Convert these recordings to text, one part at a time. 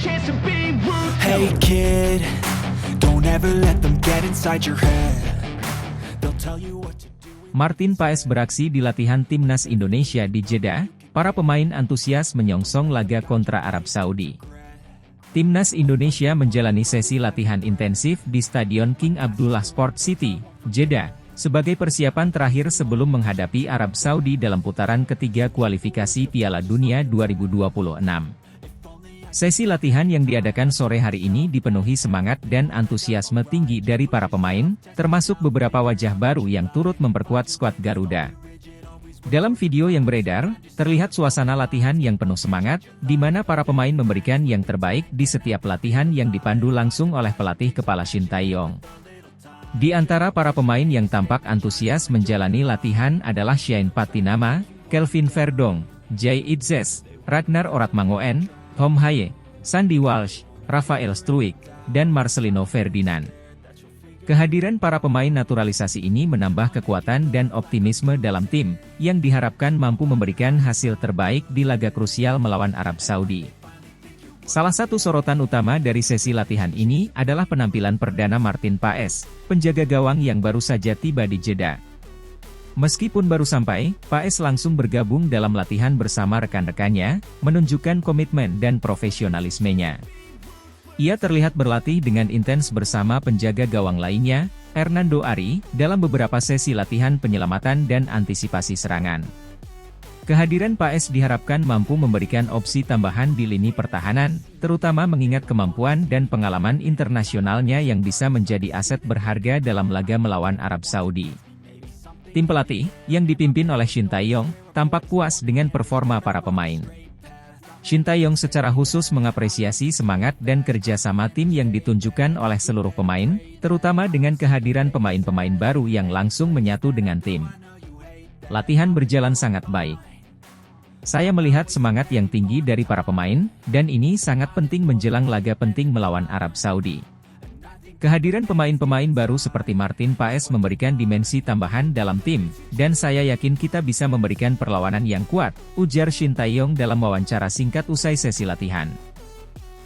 chance to be ruthless. Hey kid, don't ever let them get inside your head. They'll tell you what to do. Martin Paes beraksi di latihan Timnas Indonesia di Jeddah. Para pemain antusias menyongsong laga kontra Arab Saudi. Timnas Indonesia menjalani sesi latihan intensif di Stadion King Abdullah Sport City, Jeddah, sebagai persiapan terakhir sebelum menghadapi Arab Saudi dalam putaran ketiga kualifikasi Piala Dunia 2026. Sesi latihan yang diadakan sore hari ini dipenuhi semangat dan antusiasme tinggi dari para pemain, termasuk beberapa wajah baru yang turut memperkuat skuad Garuda. Dalam video yang beredar, terlihat suasana latihan yang penuh semangat, di mana para pemain memberikan yang terbaik di setiap latihan yang dipandu langsung oleh pelatih kepala Shin Tae-yong. Di antara para pemain yang tampak antusias menjalani latihan adalah Shane Patinama, Kelvin Verdong, Jay Itzes, Ragnar Oratmangoen, Tom Haye, Sandy Walsh, Rafael Struijk, dan Marcelino Ferdinand. Kehadiran para pemain naturalisasi ini menambah kekuatan dan optimisme dalam tim, yang diharapkan mampu memberikan hasil terbaik di laga krusial melawan Arab Saudi. Salah satu sorotan utama dari sesi latihan ini adalah penampilan perdana Martin Paes, penjaga gawang yang baru saja tiba di Jeddah. Meskipun baru sampai, Paes langsung bergabung dalam latihan bersama rekan-rekannya, menunjukkan komitmen dan profesionalismenya. Ia terlihat berlatih dengan intens bersama penjaga gawang lainnya, Hernando Ari, dalam beberapa sesi latihan penyelamatan dan antisipasi serangan. Kehadiran Paes diharapkan mampu memberikan opsi tambahan di lini pertahanan, terutama mengingat kemampuan dan pengalaman internasionalnya yang bisa menjadi aset berharga dalam laga melawan Arab Saudi. Tim pelatih, yang dipimpin oleh Shin Tae-yong, tampak puas dengan performa para pemain. Shin Tae-yong secara khusus mengapresiasi semangat dan kerjasama tim yang ditunjukkan oleh seluruh pemain, terutama dengan kehadiran pemain-pemain baru yang langsung menyatu dengan tim. Latihan berjalan sangat baik. Saya melihat semangat yang tinggi dari para pemain, dan ini sangat penting menjelang laga penting melawan Arab Saudi. Kehadiran pemain-pemain baru seperti Martin Paes memberikan dimensi tambahan dalam tim, dan saya yakin kita bisa memberikan perlawanan yang kuat, ujar Shin Tae-yong dalam wawancara singkat usai sesi latihan.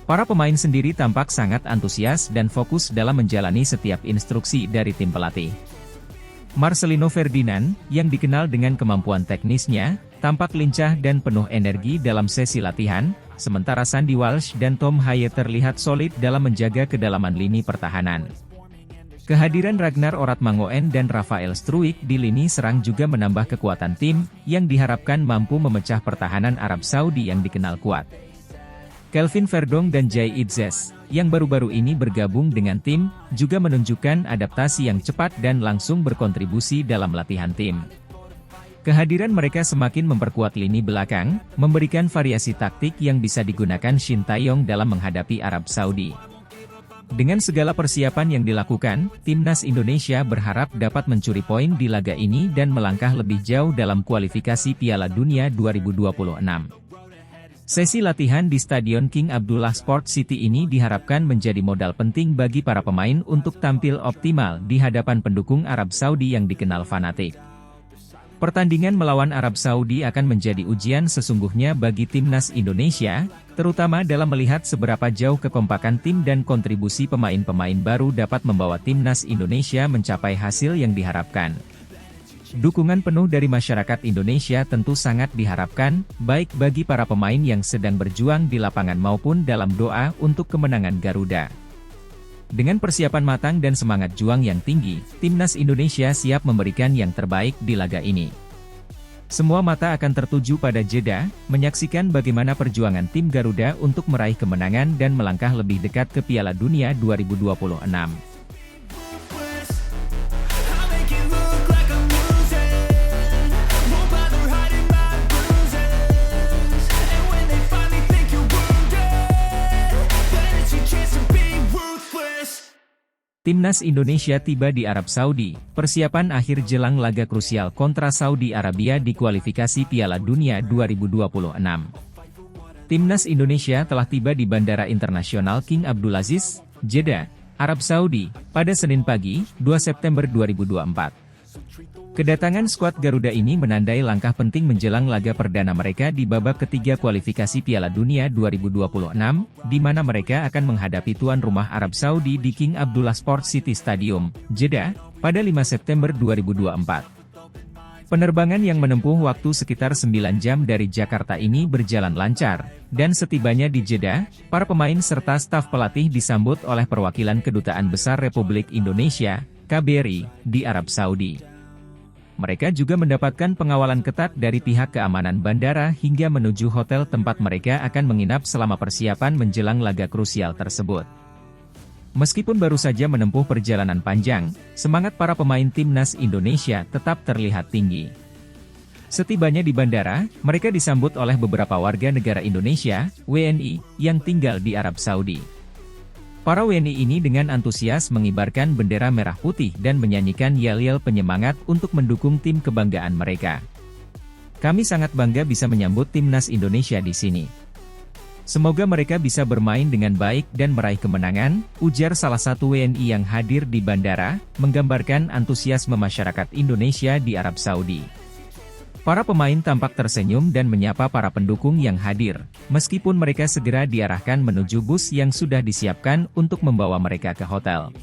Para pemain sendiri tampak sangat antusias dan fokus dalam menjalani setiap instruksi dari tim pelatih. Marcelino Ferdinand, yang dikenal dengan kemampuan teknisnya, tampak lincah dan penuh energi dalam sesi latihan, sementara Sandy Walsh dan Tom Haye terlihat solid dalam menjaga kedalaman lini pertahanan. Kehadiran Ragnar Oratmangoen dan Rafael Struijk di lini serang juga menambah kekuatan tim, yang diharapkan mampu memecah pertahanan Arab Saudi yang dikenal kuat. Kelvin Verdong dan Jay Itzes, yang baru-baru ini bergabung dengan tim, juga menunjukkan adaptasi yang cepat dan langsung berkontribusi dalam latihan tim. Kehadiran mereka semakin memperkuat lini belakang, memberikan variasi taktik yang bisa digunakan Shin Tae-yong dalam menghadapi Arab Saudi. Dengan segala persiapan yang dilakukan, Timnas Indonesia berharap dapat mencuri poin di laga ini dan melangkah lebih jauh dalam kualifikasi Piala Dunia 2026. Sesi latihan di Stadion King Abdullah Sport City ini diharapkan menjadi modal penting bagi para pemain untuk tampil optimal di hadapan pendukung Arab Saudi yang dikenal fanatik. Pertandingan melawan Arab Saudi akan menjadi ujian sesungguhnya bagi Timnas Indonesia, terutama dalam melihat seberapa jauh kekompakan tim dan kontribusi pemain-pemain baru dapat membawa Timnas Indonesia mencapai hasil yang diharapkan. Dukungan penuh dari masyarakat Indonesia tentu sangat diharapkan, baik bagi para pemain yang sedang berjuang di lapangan maupun dalam doa untuk kemenangan Garuda. Dengan persiapan matang dan semangat juang yang tinggi, Timnas Indonesia siap memberikan yang terbaik di laga ini. Semua mata akan tertuju pada Jeddah, menyaksikan bagaimana perjuangan tim Garuda untuk meraih kemenangan dan melangkah lebih dekat ke Piala Dunia 2026. Timnas Indonesia tiba di Arab Saudi, persiapan akhir jelang laga krusial kontra Saudi Arabia di kualifikasi Piala Dunia 2026. Timnas Indonesia telah tiba di Bandara Internasional King Abdulaziz, Jeddah, Arab Saudi, pada Senin pagi, 2 September 2024. Kedatangan skuad Garuda ini menandai langkah penting menjelang laga perdana mereka di babak ketiga kualifikasi Piala Dunia 2026, di mana mereka akan menghadapi tuan rumah Arab Saudi di King Abdullah Sports City Stadium, Jeddah, pada 5 September 2024. Penerbangan yang menempuh waktu sekitar 9 jam dari Jakarta ini berjalan lancar, dan setibanya di Jeddah, para pemain serta staf pelatih disambut oleh perwakilan Kedutaan Besar Republik Indonesia, KBRI, di Arab Saudi. Mereka juga mendapatkan pengawalan ketat dari pihak keamanan bandara hingga menuju hotel tempat mereka akan menginap selama persiapan menjelang laga krusial tersebut. Meskipun baru saja menempuh perjalanan panjang, semangat para pemain timnas Indonesia tetap terlihat tinggi. Setibanya di bandara, mereka disambut oleh beberapa warga negara Indonesia, WNI, yang tinggal di Arab Saudi. Para WNI ini dengan antusias mengibarkan bendera merah putih dan menyanyikan yel-yel penyemangat untuk mendukung tim kebanggaan mereka. Kami sangat bangga bisa menyambut timnas Indonesia di sini. Semoga mereka bisa bermain dengan baik dan meraih kemenangan, ujar salah satu WNI yang hadir di bandara, menggambarkan antusiasme masyarakat Indonesia di Arab Saudi. Para pemain tampak tersenyum dan menyapa para pendukung yang hadir, meskipun mereka segera diarahkan menuju bus yang sudah disiapkan untuk membawa mereka ke hotel.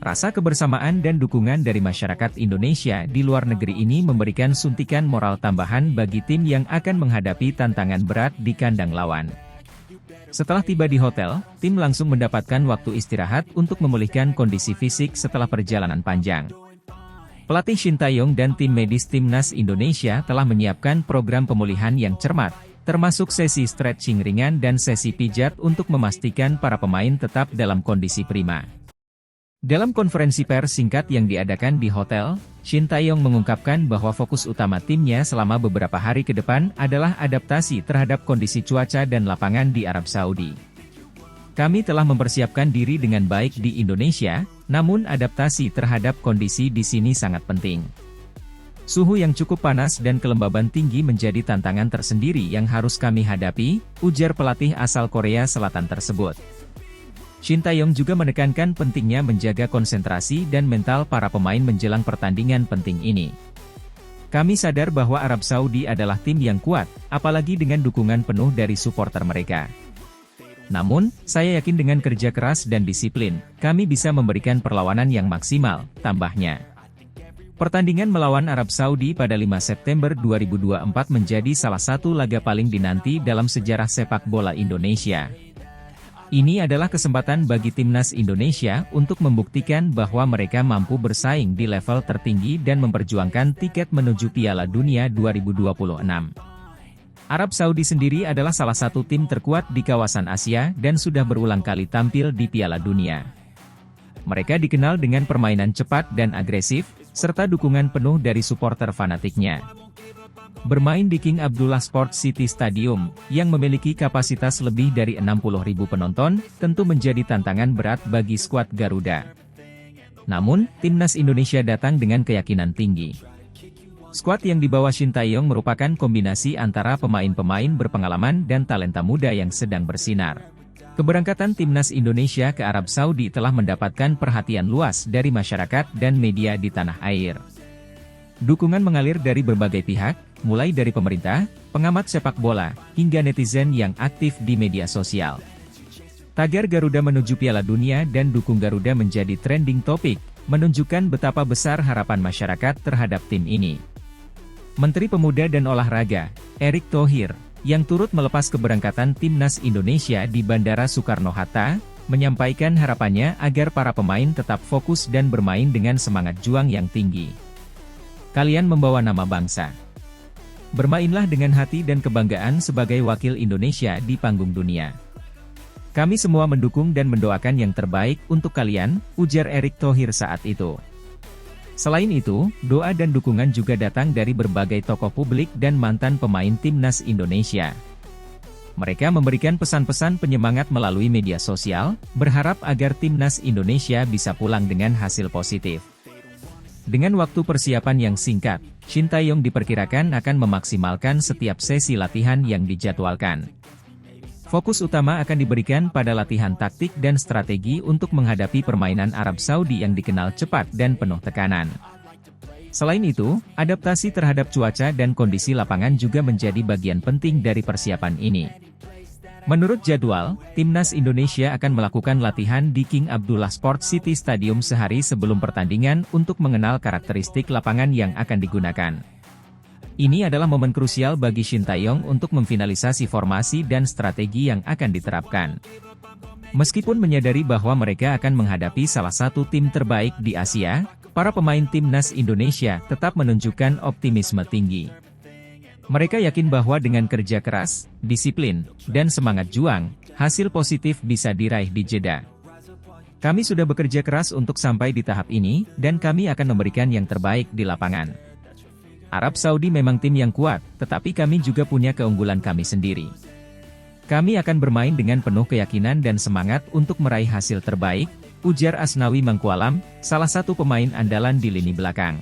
Rasa kebersamaan dan dukungan dari masyarakat Indonesia di luar negeri ini memberikan suntikan moral tambahan bagi tim yang akan menghadapi tantangan berat di kandang lawan. Setelah tiba di hotel, tim langsung mendapatkan waktu istirahat untuk memulihkan kondisi fisik setelah perjalanan panjang. Pelatih Shin Tae-yong dan tim medis timnas Indonesia telah menyiapkan program pemulihan yang cermat, termasuk sesi stretching ringan dan sesi pijat untuk memastikan para pemain tetap dalam kondisi prima. Dalam konferensi pers singkat yang diadakan di hotel, Shin Tae-yong mengungkapkan bahwa fokus utama timnya selama beberapa hari ke depan adalah adaptasi terhadap kondisi cuaca dan lapangan di Arab Saudi. Kami telah mempersiapkan diri dengan baik di Indonesia, namun adaptasi terhadap kondisi di sini sangat penting. Suhu yang cukup panas dan kelembaban tinggi menjadi tantangan tersendiri yang harus kami hadapi, ujar pelatih asal Korea Selatan tersebut. Shin Tae-yong juga menekankan pentingnya menjaga konsentrasi dan mental para pemain menjelang pertandingan penting ini. Kami sadar bahwa Arab Saudi adalah tim yang kuat, apalagi dengan dukungan penuh dari supporter mereka. Namun, saya yakin dengan kerja keras dan disiplin, kami bisa memberikan perlawanan yang maksimal, tambahnya. Pertandingan melawan Arab Saudi pada 5 September 2024 menjadi salah satu laga paling dinanti dalam sejarah sepak bola Indonesia. Ini adalah kesempatan bagi timnas Indonesia untuk membuktikan bahwa mereka mampu bersaing di level tertinggi dan memperjuangkan tiket menuju Piala Dunia 2026. Arab Saudi sendiri adalah salah satu tim terkuat di kawasan Asia dan sudah berulang kali tampil di Piala Dunia. Mereka dikenal dengan permainan cepat dan agresif, serta dukungan penuh dari supporter fanatiknya. Bermain di King Abdullah Sports City Stadium, yang memiliki kapasitas lebih dari 60.000 penonton, tentu menjadi tantangan berat bagi skuad Garuda. Namun, timnas Indonesia datang dengan keyakinan tinggi. Skuad yang dibawa Shin Tae-yong merupakan kombinasi antara pemain-pemain berpengalaman dan talenta muda yang sedang bersinar. Keberangkatan timnas Indonesia ke Arab Saudi telah mendapatkan perhatian luas dari masyarakat dan media di tanah air. Dukungan mengalir dari berbagai pihak, mulai dari pemerintah, pengamat sepak bola, hingga netizen yang aktif di media sosial. Tagar Garuda menuju Piala Dunia dan dukung Garuda menjadi trending topik, menunjukkan betapa besar harapan masyarakat terhadap tim ini. Menteri Pemuda dan Olahraga, Erick Thohir, yang turut melepas keberangkatan timnas Indonesia di Bandara Soekarno-Hatta, menyampaikan harapannya agar para pemain tetap fokus dan bermain dengan semangat juang yang tinggi. Kalian membawa nama bangsa. Bermainlah dengan hati dan kebanggaan sebagai wakil Indonesia di panggung dunia. Kami semua mendukung dan mendoakan yang terbaik untuk kalian, ujar Erick Thohir saat itu. Selain itu, doa dan dukungan juga datang dari berbagai tokoh publik dan mantan pemain timnas Indonesia. Mereka memberikan pesan-pesan penyemangat melalui media sosial, berharap agar timnas Indonesia bisa pulang dengan hasil positif. Dengan waktu persiapan yang singkat, Shin Tae-yong diperkirakan akan memaksimalkan setiap sesi latihan yang dijadwalkan. Fokus utama akan diberikan pada latihan taktik dan strategi untuk menghadapi permainan Arab Saudi yang dikenal cepat dan penuh tekanan. Selain itu, adaptasi terhadap cuaca dan kondisi lapangan juga menjadi bagian penting dari persiapan ini. Menurut jadwal, Timnas Indonesia akan melakukan latihan di King Abdullah Sport City Stadium sehari sebelum pertandingan untuk mengenal karakteristik lapangan yang akan digunakan. Ini adalah momen krusial bagi Shin Tae-yong untuk memfinalisasi formasi dan strategi yang akan diterapkan. Meskipun menyadari bahwa mereka akan menghadapi salah satu tim terbaik di Asia, para pemain Timnas Indonesia tetap menunjukkan optimisme tinggi. Mereka yakin bahwa dengan kerja keras, disiplin, dan semangat juang, hasil positif bisa diraih di Jeddah. Kami sudah bekerja keras untuk sampai di tahap ini, dan kami akan memberikan yang terbaik di lapangan. Arab Saudi memang tim yang kuat, tetapi kami juga punya keunggulan kami sendiri. Kami akan bermain dengan penuh keyakinan dan semangat untuk meraih hasil terbaik, ujar Asnawi Mangkualam, salah satu pemain andalan di lini belakang.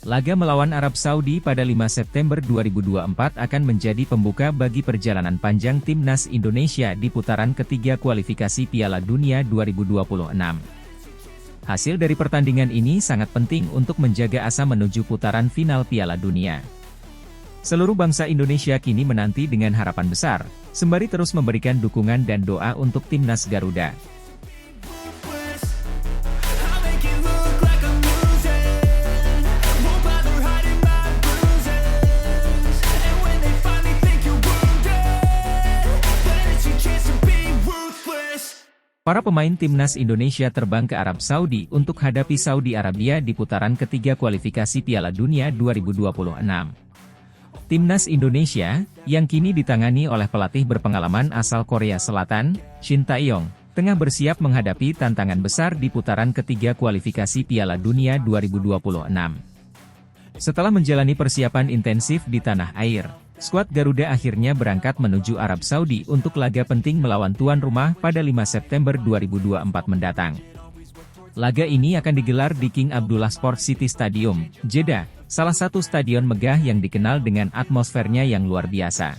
Laga melawan Arab Saudi pada 5 September 2024 akan menjadi pembuka bagi perjalanan panjang Timnas Indonesia di putaran ketiga kualifikasi Piala Dunia 2026. Hasil dari pertandingan ini sangat penting untuk menjaga asa menuju putaran final Piala Dunia. Seluruh bangsa Indonesia kini menanti dengan harapan besar, sembari terus memberikan dukungan dan doa untuk Timnas Garuda. Para pemain Timnas Indonesia terbang ke Arab Saudi untuk hadapi Saudi Arabia di putaran ketiga kualifikasi Piala Dunia 2026. Timnas Indonesia, yang kini ditangani oleh pelatih berpengalaman asal Korea Selatan, Shin Tae-yong, tengah bersiap menghadapi tantangan besar di putaran ketiga kualifikasi Piala Dunia 2026. Setelah menjalani persiapan intensif di tanah air, skuad Garuda akhirnya berangkat menuju Arab Saudi untuk laga penting melawan tuan rumah pada 5 September 2024 mendatang. Laga ini akan digelar di King Abdullah Sport City Stadium, Jeddah, salah satu stadion megah yang dikenal dengan atmosfernya yang luar biasa.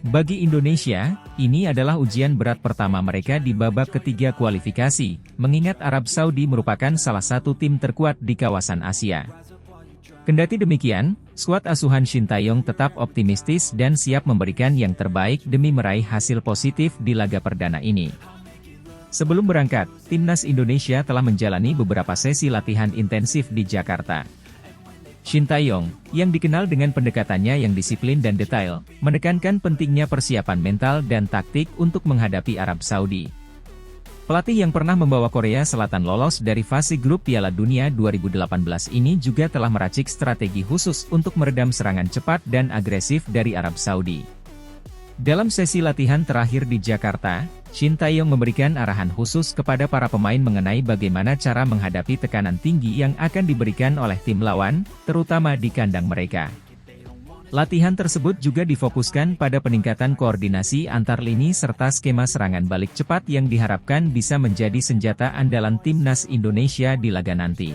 Bagi Indonesia, ini adalah ujian berat pertama mereka di babak ketiga kualifikasi, mengingat Arab Saudi merupakan salah satu tim terkuat di kawasan Asia. Kendati demikian, skuad asuhan Shin Tae-yong tetap optimistis dan siap memberikan yang terbaik demi meraih hasil positif di laga perdana ini. Sebelum berangkat, Timnas Indonesia telah menjalani beberapa sesi latihan intensif di Jakarta. Shin Tae-yong, yang dikenal dengan pendekatannya yang disiplin dan detail, menekankan pentingnya persiapan mental dan taktik untuk menghadapi Arab Saudi. Pelatih yang pernah membawa Korea Selatan lolos dari fase grup Piala Dunia 2018 ini juga telah meracik strategi khusus untuk meredam serangan cepat dan agresif dari Arab Saudi. Dalam sesi latihan terakhir di Jakarta, Shin Tae-yong memberikan arahan khusus kepada para pemain mengenai bagaimana cara menghadapi tekanan tinggi yang akan diberikan oleh tim lawan, terutama di kandang mereka. Latihan tersebut juga difokuskan pada peningkatan koordinasi antar lini serta skema serangan balik cepat yang diharapkan bisa menjadi senjata andalan Timnas Indonesia di laga nanti.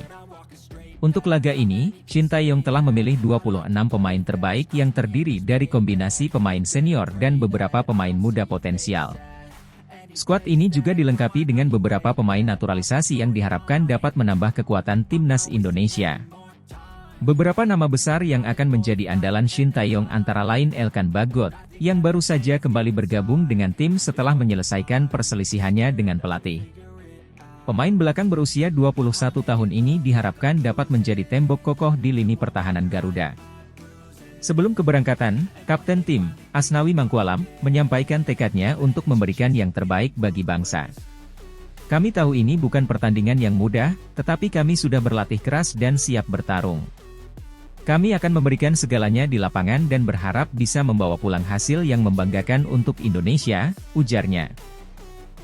Untuk laga ini, Shin Tae-yong telah memilih 26 pemain terbaik yang terdiri dari kombinasi pemain senior dan beberapa pemain muda potensial. Skuad ini juga dilengkapi dengan beberapa pemain naturalisasi yang diharapkan dapat menambah kekuatan Timnas Indonesia. Beberapa nama besar yang akan menjadi andalan Shin Tae-yong antara lain Elkan Bagot, yang baru saja kembali bergabung dengan tim setelah menyelesaikan perselisihannya dengan pelatih. Pemain belakang berusia 21 tahun ini diharapkan dapat menjadi tembok kokoh di lini pertahanan Garuda. Sebelum keberangkatan, Kapten tim, Asnawi Mangkualam, menyampaikan tekadnya untuk memberikan yang terbaik bagi bangsa. Kami tahu ini bukan pertandingan yang mudah, tetapi kami sudah berlatih keras dan siap bertarung. Kami akan memberikan segalanya di lapangan dan berharap bisa membawa pulang hasil yang membanggakan untuk Indonesia, ujarnya.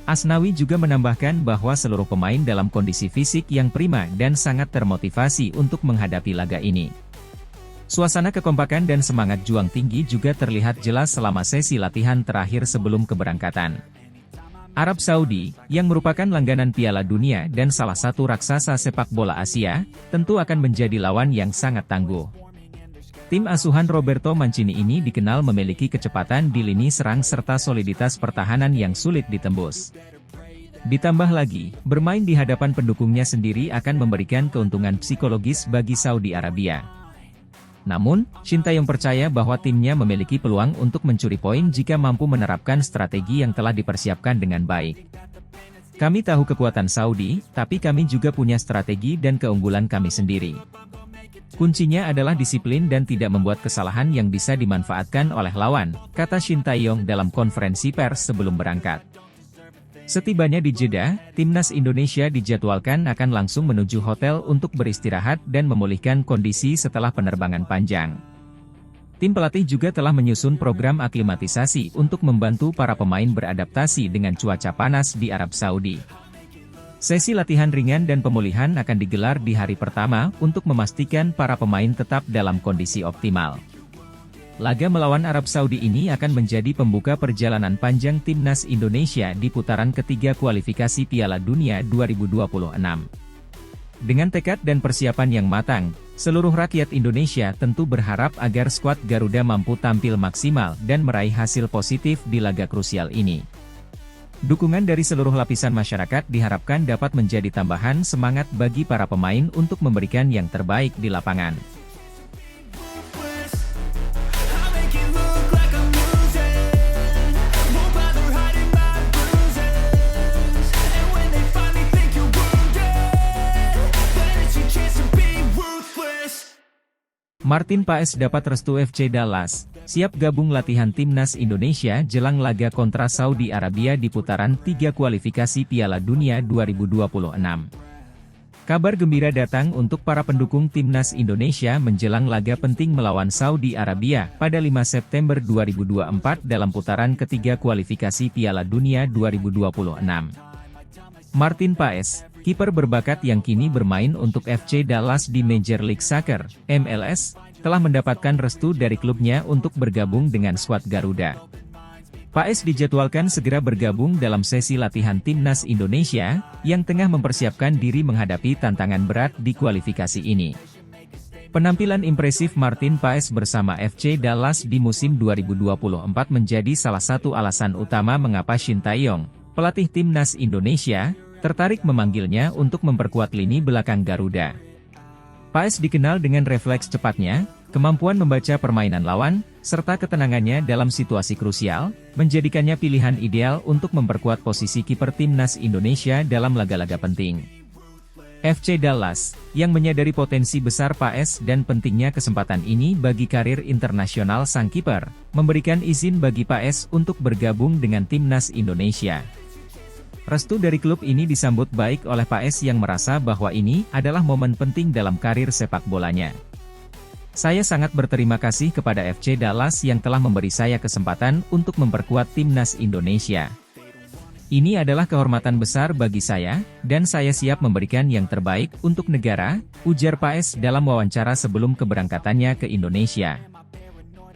Asnawi juga menambahkan bahwa seluruh pemain dalam kondisi fisik yang prima dan sangat termotivasi untuk menghadapi laga ini. Suasana kekompakan dan semangat juang tinggi juga terlihat jelas selama sesi latihan terakhir sebelum keberangkatan. Arab Saudi, yang merupakan langganan Piala Dunia dan salah satu raksasa sepak bola Asia, tentu akan menjadi lawan yang sangat tangguh. Tim asuhan Roberto Mancini ini dikenal memiliki kecepatan di lini serang serta soliditas pertahanan yang sulit ditembus. Ditambah lagi, bermain di hadapan pendukungnya sendiri akan memberikan keuntungan psikologis bagi Saudi Arabia. Namun, Shin Tae-yong percaya bahwa timnya memiliki peluang untuk mencuri poin jika mampu menerapkan strategi yang telah dipersiapkan dengan baik. Kami tahu kekuatan Saudi, tapi kami juga punya strategi dan keunggulan kami sendiri. Kuncinya adalah disiplin dan tidak membuat kesalahan yang bisa dimanfaatkan oleh lawan, kata Shin Tae-yong dalam konferensi pers sebelum berangkat. Setibanya di Jeddah, timnas Indonesia dijadwalkan akan langsung menuju hotel untuk beristirahat dan memulihkan kondisi setelah penerbangan panjang. Tim pelatih juga telah menyusun program aklimatisasi untuk membantu para pemain beradaptasi dengan cuaca panas di Arab Saudi. Sesi latihan ringan dan pemulihan akan digelar di hari pertama untuk memastikan para pemain tetap dalam kondisi optimal. Laga melawan Arab Saudi ini akan menjadi pembuka perjalanan panjang timnas Indonesia di putaran ketiga kualifikasi Piala Dunia 2026. Dengan tekad dan persiapan yang matang, seluruh rakyat Indonesia tentu berharap agar skuad Garuda mampu tampil maksimal dan meraih hasil positif di laga krusial ini. Dukungan dari seluruh lapisan masyarakat diharapkan dapat menjadi tambahan semangat bagi para pemain untuk memberikan yang terbaik di lapangan. Martin Paes dapat restu FC Dallas, siap gabung latihan timnas Indonesia jelang laga kontra Saudi Arabia di putaran 3 kualifikasi Piala Dunia 2026. Kabar gembira datang untuk para pendukung timnas Indonesia menjelang laga penting melawan Saudi Arabia pada 5 September 2024 dalam putaran ketiga kualifikasi Piala Dunia 2026. Martin Paes, kiper berbakat yang kini bermain untuk FC Dallas di Major League Soccer, MLS, telah mendapatkan restu dari klubnya untuk bergabung dengan skuad Garuda. Paes dijadwalkan segera bergabung dalam sesi latihan timnas Indonesia, yang tengah mempersiapkan diri menghadapi tantangan berat di kualifikasi ini. Penampilan impresif Martin Paes bersama FC Dallas di musim 2024 menjadi salah satu alasan utama mengapa Shin Tae-yong, pelatih timnas Indonesia, tertarik memanggilnya untuk memperkuat lini belakang Garuda. Paes dikenal dengan refleks cepatnya, kemampuan membaca permainan lawan, serta ketenangannya dalam situasi krusial, menjadikannya pilihan ideal untuk memperkuat posisi kiper timnas Indonesia dalam laga-laga penting. FC Dallas, yang menyadari potensi besar Paes dan pentingnya kesempatan ini bagi karir internasional sang kiper, memberikan izin bagi Paes untuk bergabung dengan timnas Indonesia. Restu dari klub ini disambut baik oleh Paes yang merasa bahwa ini adalah momen penting dalam karir sepak bolanya. Saya sangat berterima kasih kepada FC Dallas yang telah memberi saya kesempatan untuk memperkuat timnas Indonesia. Ini adalah kehormatan besar bagi saya, dan saya siap memberikan yang terbaik untuk negara, ujar Paes dalam wawancara sebelum keberangkatannya ke Indonesia.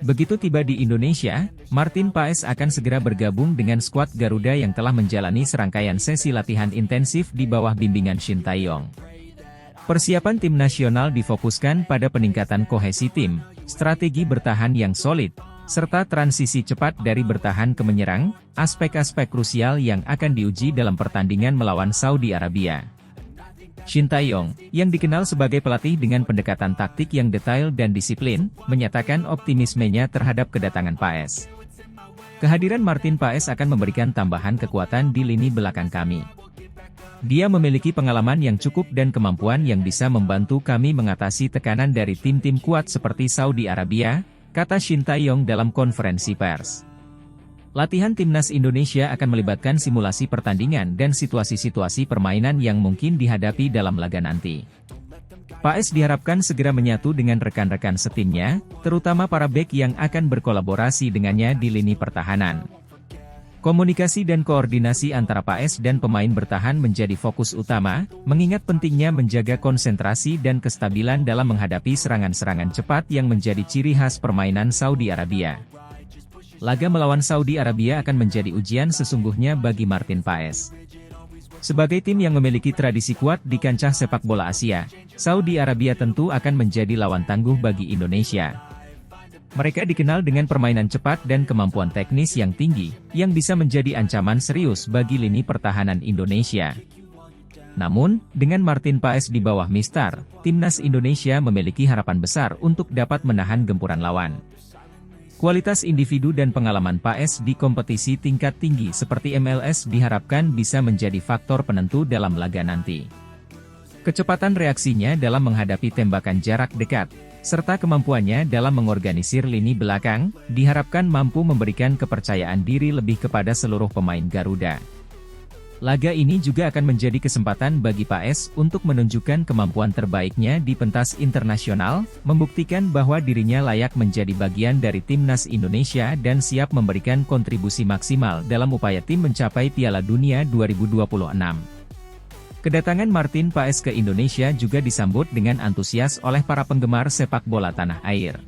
Begitu tiba di Indonesia, Martin Paes akan segera bergabung dengan skuad Garuda yang telah menjalani serangkaian sesi latihan intensif di bawah bimbingan Shin Tae-yong. Persiapan tim nasional difokuskan pada peningkatan kohesi tim, strategi bertahan yang solid, serta transisi cepat dari bertahan ke menyerang, aspek-aspek krusial yang akan diuji dalam pertandingan melawan Saudi Arabia. Shin Tae-yong, yang dikenal sebagai pelatih dengan pendekatan taktik yang detail dan disiplin, menyatakan optimismenya terhadap kedatangan Paes. Kehadiran Martin Paes akan memberikan tambahan kekuatan di lini belakang kami. Dia memiliki pengalaman yang cukup dan kemampuan yang bisa membantu kami mengatasi tekanan dari tim-tim kuat seperti Saudi Arabia, kata Shin Tae-yong dalam konferensi pers. Latihan timnas Indonesia akan melibatkan simulasi pertandingan dan situasi-situasi permainan yang mungkin dihadapi dalam laga nanti. Paes diharapkan segera menyatu dengan rekan-rekan setimnya, terutama para bek yang akan berkolaborasi dengannya di lini pertahanan. Komunikasi dan koordinasi antara Paes dan pemain bertahan menjadi fokus utama, mengingat pentingnya menjaga konsentrasi dan kestabilan dalam menghadapi serangan-serangan cepat yang menjadi ciri khas permainan Saudi Arabia. Laga melawan Saudi Arabia akan menjadi ujian sesungguhnya bagi Martin Paes. Sebagai tim yang memiliki tradisi kuat di kancah sepak bola Asia, Saudi Arabia tentu akan menjadi lawan tangguh bagi Indonesia. Mereka dikenal dengan permainan cepat dan kemampuan teknis yang tinggi, yang bisa menjadi ancaman serius bagi lini pertahanan Indonesia. Namun, dengan Martin Paes di bawah Mistar, timnas Indonesia memiliki harapan besar untuk dapat menahan gempuran lawan. Kualitas individu dan pengalaman Paes di kompetisi tingkat tinggi seperti MLS diharapkan bisa menjadi faktor penentu dalam laga nanti. Kecepatan reaksinya dalam menghadapi tembakan jarak dekat, serta kemampuannya dalam mengorganisir lini belakang, diharapkan mampu memberikan kepercayaan diri lebih kepada seluruh pemain Garuda. Laga ini juga akan menjadi kesempatan bagi Paes untuk menunjukkan kemampuan terbaiknya di pentas internasional, membuktikan bahwa dirinya layak menjadi bagian dari timnas Indonesia dan siap memberikan kontribusi maksimal dalam upaya tim mencapai Piala Dunia 2026. Kedatangan Martin Paes ke Indonesia juga disambut dengan antusias oleh para penggemar sepak bola tanah air.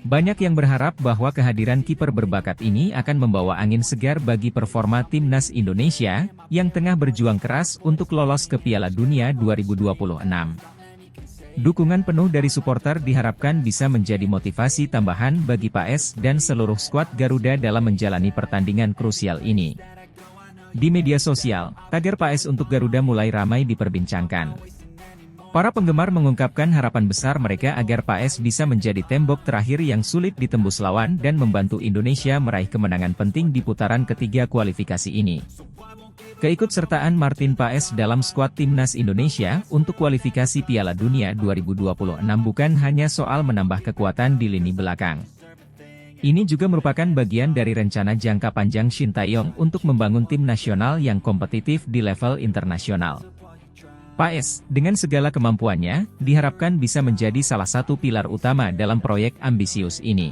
Banyak yang berharap bahwa kehadiran kiper berbakat ini akan membawa angin segar bagi performa timnas Indonesia, yang tengah berjuang keras untuk lolos ke Piala Dunia 2026. Dukungan penuh dari supporter diharapkan bisa menjadi motivasi tambahan bagi Paes dan seluruh skuad Garuda dalam menjalani pertandingan krusial ini. Di media sosial, tagar Paes untuk Garuda mulai ramai diperbincangkan. Para penggemar mengungkapkan harapan besar mereka agar Paes bisa menjadi tembok terakhir yang sulit ditembus lawan dan membantu Indonesia meraih kemenangan penting di putaran ketiga kualifikasi ini. Keikutsertaan Martin Paes dalam skuad timnas Indonesia untuk kualifikasi Piala Dunia 2026 bukan hanya soal menambah kekuatan di lini belakang. Ini juga merupakan bagian dari rencana jangka panjang Shin Tae-yong untuk membangun tim nasional yang kompetitif di level internasional. Paes, dengan segala kemampuannya, diharapkan bisa menjadi salah satu pilar utama dalam proyek ambisius ini.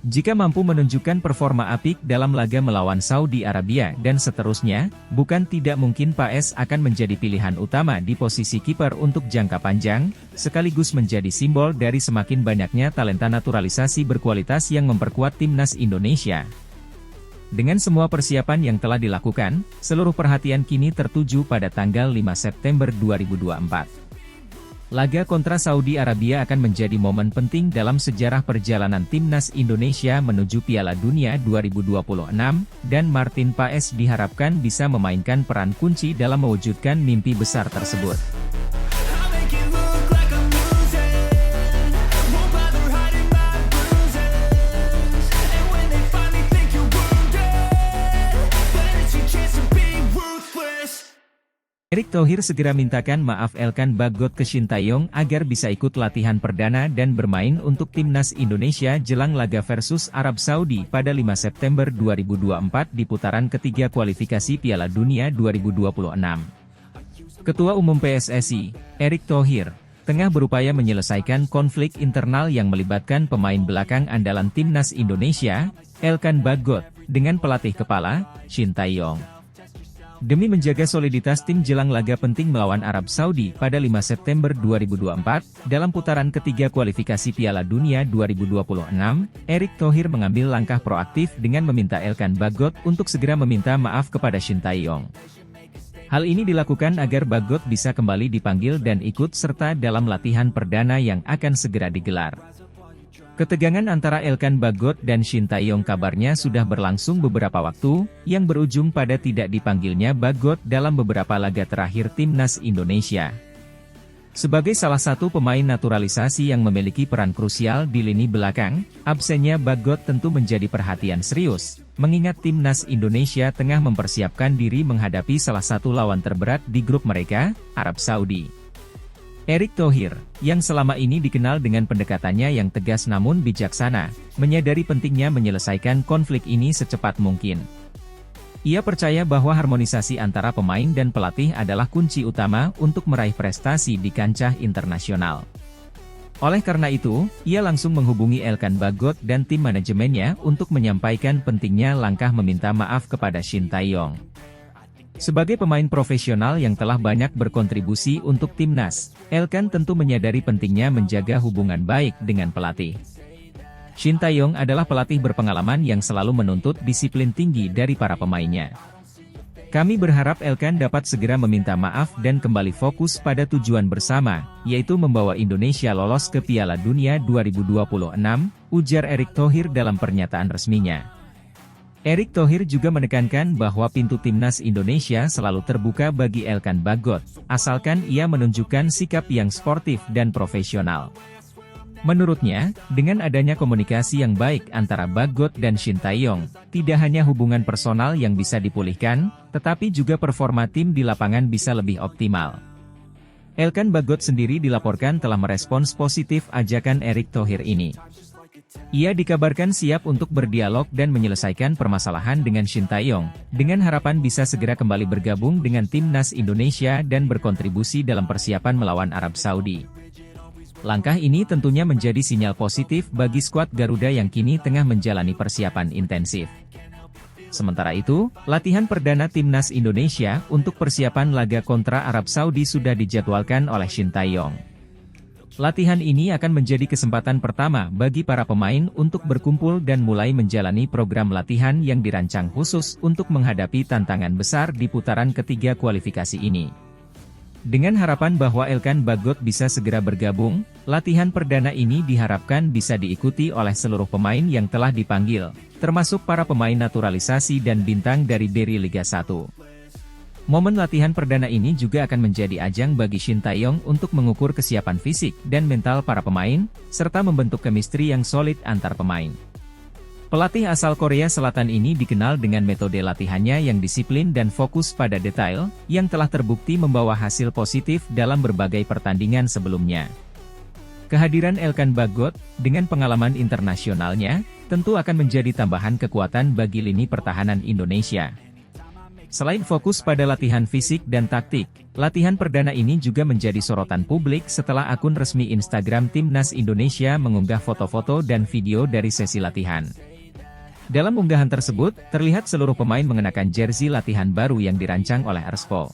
Jika mampu menunjukkan performa apik dalam laga melawan Saudi Arabia dan seterusnya, bukan tidak mungkin Paes akan menjadi pilihan utama di posisi kiper untuk jangka panjang, sekaligus menjadi simbol dari semakin banyaknya talenta naturalisasi berkualitas yang memperkuat timnas Indonesia. Dengan semua persiapan yang telah dilakukan, seluruh perhatian kini tertuju pada tanggal 5 September 2024. Laga kontra Saudi Arabia akan menjadi momen penting dalam sejarah perjalanan timnas Indonesia menuju Piala Dunia 2026, dan Martin Paes diharapkan bisa memainkan peran kunci dalam mewujudkan mimpi besar tersebut. Erick Thohir segera mintakan maaf Elkan Bagot ke Shin Tae-yong agar bisa ikut latihan perdana dan bermain untuk timnas Indonesia jelang laga versus Arab Saudi pada 5 September 2024 di putaran ketiga kualifikasi Piala Dunia 2026. Ketua Umum PSSI, Erick Thohir, tengah berupaya menyelesaikan konflik internal yang melibatkan pemain belakang andalan timnas Indonesia, Elkan Bagot, dengan pelatih kepala, Shin Tae-yong. Demi menjaga soliditas tim jelang laga penting melawan Arab Saudi pada 5 September 2024, dalam putaran ketiga kualifikasi Piala Dunia 2026, Erick Thohir mengambil langkah proaktif dengan meminta Elkan Bagot untuk segera meminta maaf kepada Shin Tae-yong. Hal ini dilakukan agar Bagot bisa kembali dipanggil dan ikut serta dalam latihan perdana yang akan segera digelar. Ketegangan antara Elkan Bagot dan Shin Tae-yong kabarnya sudah berlangsung beberapa waktu, yang berujung pada tidak dipanggilnya Bagot dalam beberapa laga terakhir timnas Indonesia. Sebagai salah satu pemain naturalisasi yang memiliki peran krusial di lini belakang, absennya Bagot tentu menjadi perhatian serius, mengingat timnas Indonesia tengah mempersiapkan diri menghadapi salah satu lawan terberat di grup mereka, Arab Saudi. Erick Thohir, yang selama ini dikenal dengan pendekatannya yang tegas namun bijaksana, menyadari pentingnya menyelesaikan konflik ini secepat mungkin. Ia percaya bahwa harmonisasi antara pemain dan pelatih adalah kunci utama untuk meraih prestasi di kancah internasional. Oleh karena itu, ia langsung menghubungi Elkan Bagot dan tim manajemennya untuk menyampaikan pentingnya langkah meminta maaf kepada Shin Tae-yong. Sebagai pemain profesional yang telah banyak berkontribusi untuk timnas, Elkan tentu menyadari pentingnya menjaga hubungan baik dengan pelatih. Shin Tae-yong adalah pelatih berpengalaman yang selalu menuntut disiplin tinggi dari para pemainnya. Kami berharap Elkan dapat segera meminta maaf dan kembali fokus pada tujuan bersama, yaitu membawa Indonesia lolos ke Piala Dunia 2026, ujar Erick Thohir dalam pernyataan resminya. Erick Thohir juga menekankan bahwa pintu timnas Indonesia selalu terbuka bagi Elkan Bagot, asalkan ia menunjukkan sikap yang sportif dan profesional. Menurutnya, dengan adanya komunikasi yang baik antara Bagot dan Shin Tae-yong, tidak hanya hubungan personal yang bisa dipulihkan, tetapi juga performa tim di lapangan bisa lebih optimal. Elkan Bagot sendiri dilaporkan telah merespons positif ajakan Erick Thohir ini. Ia dikabarkan siap untuk berdialog dan menyelesaikan permasalahan dengan Shin Tae-yong, dengan harapan bisa segera kembali bergabung dengan timnas Indonesia dan berkontribusi dalam persiapan melawan Arab Saudi. Langkah ini tentunya menjadi sinyal positif bagi skuad Garuda yang kini tengah menjalani persiapan intensif. Sementara itu, latihan perdana timnas Indonesia untuk persiapan laga kontra Arab Saudi sudah dijadwalkan oleh Shin Tae-yong. Latihan ini akan menjadi kesempatan pertama bagi para pemain untuk berkumpul dan mulai menjalani program latihan yang dirancang khusus untuk menghadapi tantangan besar di putaran ketiga kualifikasi ini. Dengan harapan bahwa Elkan Bagot bisa segera bergabung, latihan perdana ini diharapkan bisa diikuti oleh seluruh pemain yang telah dipanggil, termasuk para pemain naturalisasi dan bintang dari Berry Liga 1. Momen latihan perdana ini juga akan menjadi ajang bagi Shin Tae-yong untuk mengukur kesiapan fisik dan mental para pemain, serta membentuk chemistry yang solid antar pemain. Pelatih asal Korea Selatan ini dikenal dengan metode latihannya yang disiplin dan fokus pada detail, yang telah terbukti membawa hasil positif dalam berbagai pertandingan sebelumnya. Kehadiran Elkan Bagot, dengan pengalaman internasionalnya, tentu akan menjadi tambahan kekuatan bagi lini pertahanan Indonesia. Selain fokus pada latihan fisik dan taktik, latihan perdana ini juga menjadi sorotan publik setelah akun resmi Instagram Timnas Indonesia mengunggah foto-foto dan video dari sesi latihan. Dalam unggahan tersebut, terlihat seluruh pemain mengenakan jersey latihan baru yang dirancang oleh Erspo.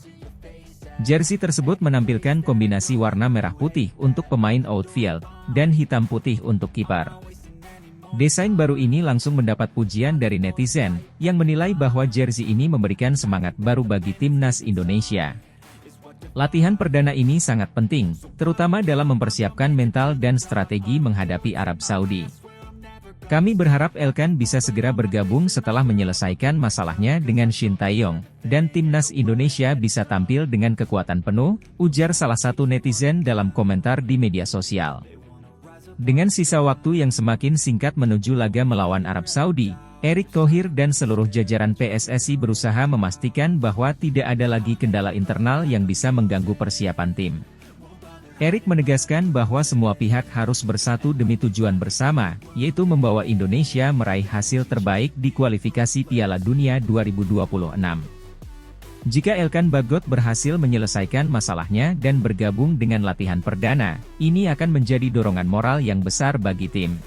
Jersey tersebut menampilkan kombinasi warna merah putih untuk pemain outfield, dan hitam putih untuk kiper. Desain baru ini langsung mendapat pujian dari netizen, yang menilai bahwa jersey ini memberikan semangat baru bagi timnas Indonesia. Latihan perdana ini sangat penting, terutama dalam mempersiapkan mental dan strategi menghadapi Arab Saudi. Kami berharap Elkan bisa segera bergabung setelah menyelesaikan masalahnya dengan Shin Tae-yong, dan timnas Indonesia bisa tampil dengan kekuatan penuh, ujar salah satu netizen dalam komentar di media sosial. Dengan sisa waktu yang semakin singkat menuju laga melawan Arab Saudi, Erick Thohir dan seluruh jajaran PSSI berusaha memastikan bahwa tidak ada lagi kendala internal yang bisa mengganggu persiapan tim. Erick menegaskan bahwa semua pihak harus bersatu demi tujuan bersama, yaitu membawa Indonesia meraih hasil terbaik di kualifikasi Piala Dunia 2026. Jika Elkan Bagot berhasil menyelesaikan masalahnya dan bergabung dengan latihan perdana, ini akan menjadi dorongan moral yang besar bagi tim.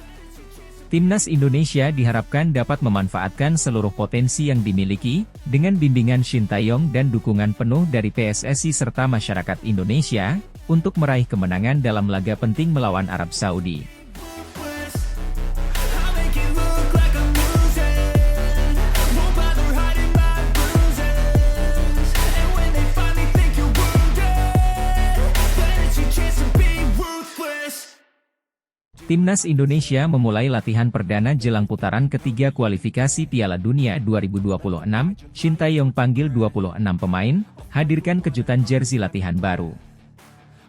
Timnas Indonesia diharapkan dapat memanfaatkan seluruh potensi yang dimiliki, dengan bimbingan Shin Tae-yong dan dukungan penuh dari PSSI serta masyarakat Indonesia, untuk meraih kemenangan dalam laga penting melawan Arab Saudi. Timnas Indonesia memulai latihan perdana jelang putaran ketiga kualifikasi Piala Dunia 2026, Shin Tae-yong panggil 26 pemain, hadirkan kejutan jersey latihan baru.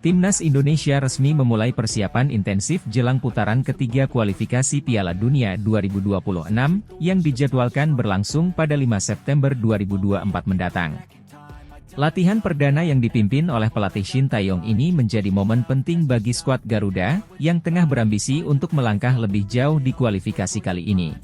Timnas Indonesia resmi memulai persiapan intensif jelang putaran ketiga kualifikasi Piala Dunia 2026, yang dijadwalkan berlangsung pada 5 September 2024 mendatang. Latihan perdana yang dipimpin oleh pelatih Shin Tae-yong ini menjadi momen penting bagi skuad Garuda, yang tengah berambisi untuk melangkah lebih jauh di kualifikasi kali ini.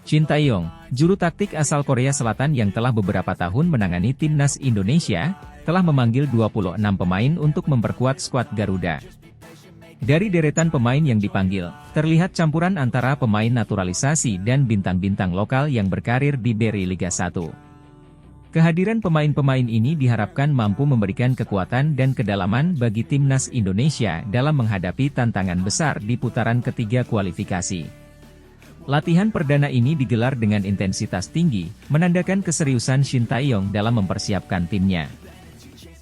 Shin Tae-yong, juru taktik asal Korea Selatan yang telah beberapa tahun menangani timnas Indonesia, telah memanggil 26 pemain untuk memperkuat skuad Garuda. Dari deretan pemain yang dipanggil, terlihat campuran antara pemain naturalisasi dan bintang-bintang lokal yang berkarir di Berry Liga 1. Kehadiran pemain-pemain ini diharapkan mampu memberikan kekuatan dan kedalaman bagi timnas Indonesia dalam menghadapi tantangan besar di putaran ketiga kualifikasi. Latihan perdana ini digelar dengan intensitas tinggi, menandakan keseriusan Shin Tae-yong dalam mempersiapkan timnya.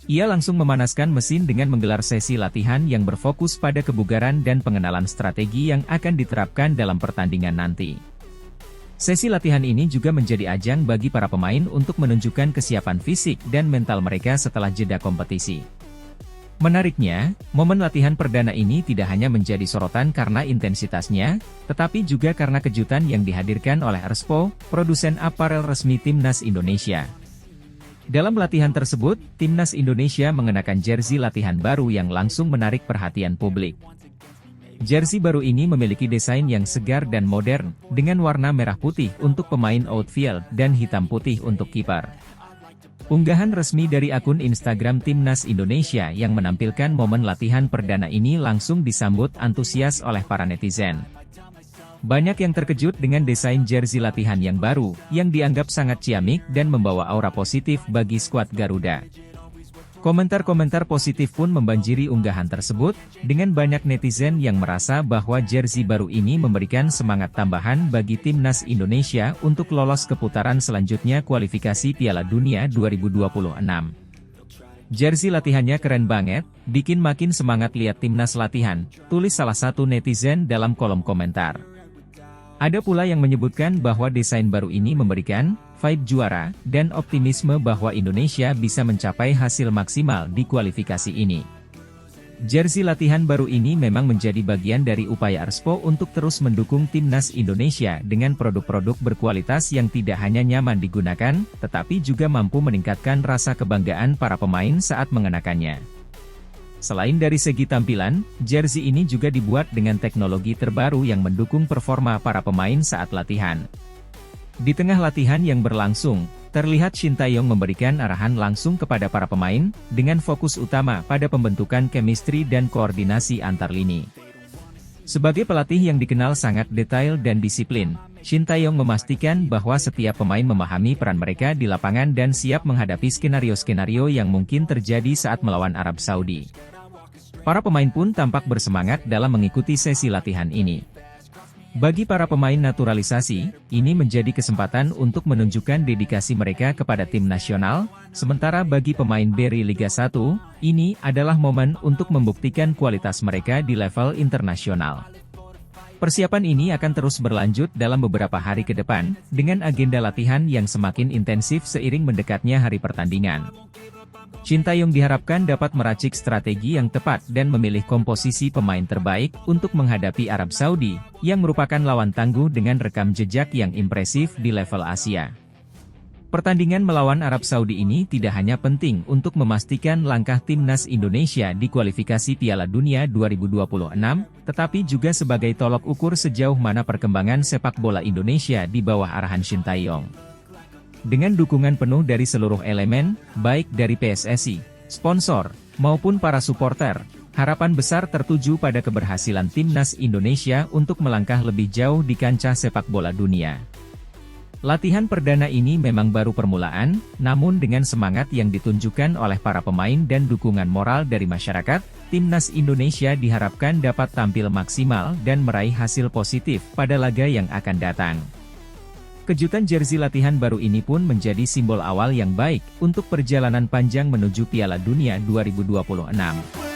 Ia langsung memanaskan mesin dengan menggelar sesi latihan yang berfokus pada kebugaran dan pengenalan strategi yang akan diterapkan dalam pertandingan nanti. Sesi latihan ini juga menjadi ajang bagi para pemain untuk menunjukkan kesiapan fisik dan mental mereka setelah jeda kompetisi. Menariknya, momen latihan perdana ini tidak hanya menjadi sorotan karena intensitasnya, tetapi juga karena kejutan yang dihadirkan oleh Erspo, produsen aparel resmi Timnas Indonesia. Dalam latihan tersebut, Timnas Indonesia mengenakan jersey latihan baru yang langsung menarik perhatian publik. Jersey baru ini memiliki desain yang segar dan modern, dengan warna merah putih untuk pemain outfield dan hitam putih untuk kiper. Unggahan resmi dari akun Instagram Timnas Indonesia yang menampilkan momen latihan perdana ini langsung disambut antusias oleh para netizen. Banyak yang terkejut dengan desain jersey latihan yang baru, yang dianggap sangat ciamik dan membawa aura positif bagi skuad Garuda. Komentar-komentar positif pun membanjiri unggahan tersebut, dengan banyak netizen yang merasa bahwa jersey baru ini memberikan semangat tambahan bagi Timnas Indonesia untuk lolos ke putaran selanjutnya kualifikasi Piala Dunia 2026. Jersey latihannya keren banget, bikin makin semangat lihat Timnas latihan, tulis salah satu netizen dalam kolom komentar. Ada pula yang menyebutkan bahwa desain baru ini memberikan vibe juara dan optimisme bahwa Indonesia bisa mencapai hasil maksimal di kualifikasi ini. Jersey latihan baru ini memang menjadi bagian dari upaya Erspo untuk terus mendukung Timnas Indonesia dengan produk-produk berkualitas yang tidak hanya nyaman digunakan, tetapi juga mampu meningkatkan rasa kebanggaan para pemain saat mengenakannya. Selain dari segi tampilan, jersey ini juga dibuat dengan teknologi terbaru yang mendukung performa para pemain saat latihan. Di tengah latihan yang berlangsung, terlihat Shin Tae-yong memberikan arahan langsung kepada para pemain, dengan fokus utama pada pembentukan chemistry dan koordinasi antar lini. Sebagai pelatih yang dikenal sangat detail dan disiplin, Shin Tae-yong memastikan bahwa setiap pemain memahami peran mereka di lapangan dan siap menghadapi skenario-skenario yang mungkin terjadi saat melawan Arab Saudi. Para pemain pun tampak bersemangat dalam mengikuti sesi latihan ini. Bagi para pemain naturalisasi, ini menjadi kesempatan untuk menunjukkan dedikasi mereka kepada tim nasional, sementara bagi pemain Beri Liga 1, ini adalah momen untuk membuktikan kualitas mereka di level internasional. Persiapan ini akan terus berlanjut dalam beberapa hari ke depan, dengan agenda latihan yang semakin intensif seiring mendekatnya hari pertandingan. Shin Tae-yong diharapkan dapat meracik strategi yang tepat dan memilih komposisi pemain terbaik untuk menghadapi Arab Saudi, yang merupakan lawan tangguh dengan rekam jejak yang impresif di level Asia. Pertandingan melawan Arab Saudi ini tidak hanya penting untuk memastikan langkah Timnas Indonesia di kualifikasi Piala Dunia 2026, tetapi juga sebagai tolok ukur sejauh mana perkembangan sepak bola Indonesia di bawah arahan Shin Tae-yong. Dengan dukungan penuh dari seluruh elemen, baik dari PSSI, sponsor, maupun para supporter, harapan besar tertuju pada keberhasilan Timnas Indonesia untuk melangkah lebih jauh di kancah sepak bola dunia. Latihan perdana ini memang baru permulaan, namun dengan semangat yang ditunjukkan oleh para pemain dan dukungan moral dari masyarakat, Timnas Indonesia diharapkan dapat tampil maksimal dan meraih hasil positif pada laga yang akan datang. Kejutan jersey latihan baru ini pun menjadi simbol awal yang baik untuk perjalanan panjang menuju Piala Dunia 2026.